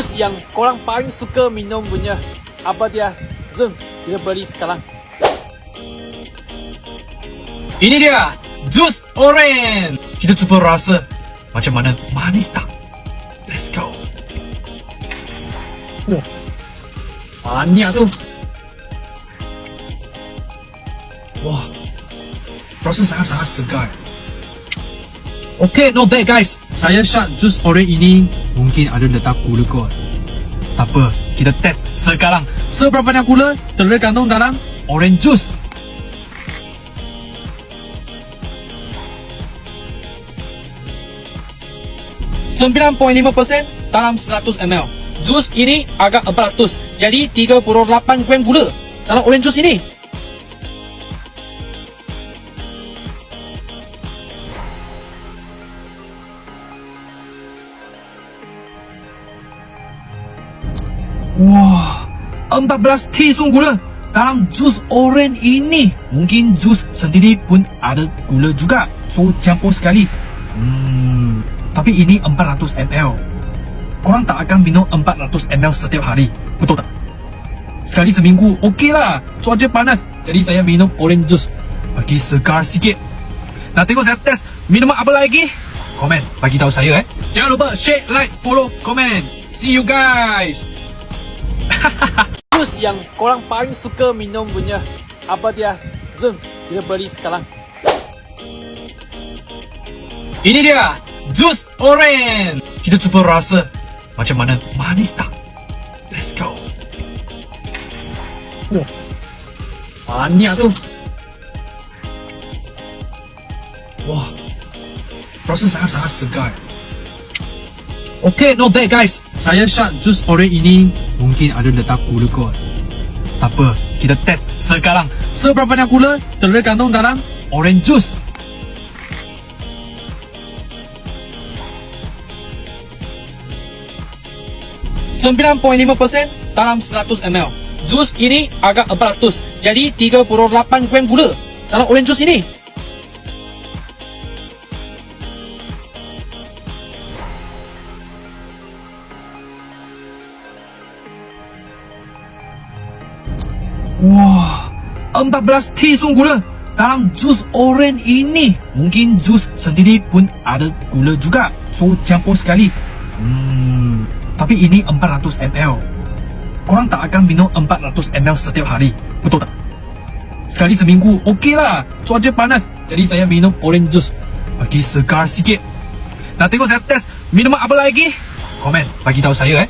Jus yang korang paling suka minum punya, apa dia? Jom kita beli sekarang. Ini dia, jus oren. Kita cuba rasa macam mana, manis tak? Let's go. Banyak tu. Wah, rasa sangat-sangat segar. Okay, not bad guys. Saya shot jus oren ini mungkin ada letak gula kot. Tak apa, kita test sekarang. Seberapa banyak gula terkandung dalam orange juice? %9.5% dalam 100 ml. Jus ini agak 400, jadi 38 gram gula dalam orange juice ini. Wah, 14 teaspoon gula dalam jus oren ini. Mungkin jus sendiri pun ada gula juga, so campur sekali. Tapi ini 400 ml. Korang tak akan minum 400 ml setiap hari, betul tak? Sekali seminggu, okey lah. Cuaca panas, jadi saya minum orange juice bagi segar sikit. Nak tengok saya test minuman apa lagi? Komen, bagi tahu saya Jangan lupa share, like, follow, komen. See you guys. Jus yang korang paling suka minum punya, apa dia? Jom kita beli sekarang. Ini dia, jus oren. Kita cuba rasa macam mana, manis tak? Let's go. Banyak tu. Wah, rasa sangat-sangat segar. Okay, not bad guys. Saya shot jus oren ini mungkin ada letak gula kot. Tak apa, kita test sekarang. Seberapa banyak gula terkandung dalam orange juice? %9.5% dalam 100 ml. Jus ini agak 400, jadi 38 gram gula dalam orange juice ini. Wah, 14 teaspoon gula dalam jus oren ini. Mungkin jus sendiri pun ada gula juga, so campur sekali. Tapi ini 400 ml. Korang tak akan minum 400 ml setiap hari, betul tak? Sekali seminggu, okey lah. Cuaca panas, jadi saya minum orange juice bagi segar sikit. Nak tengok saya test minuman apa lagi? Komen, bagi tahu saya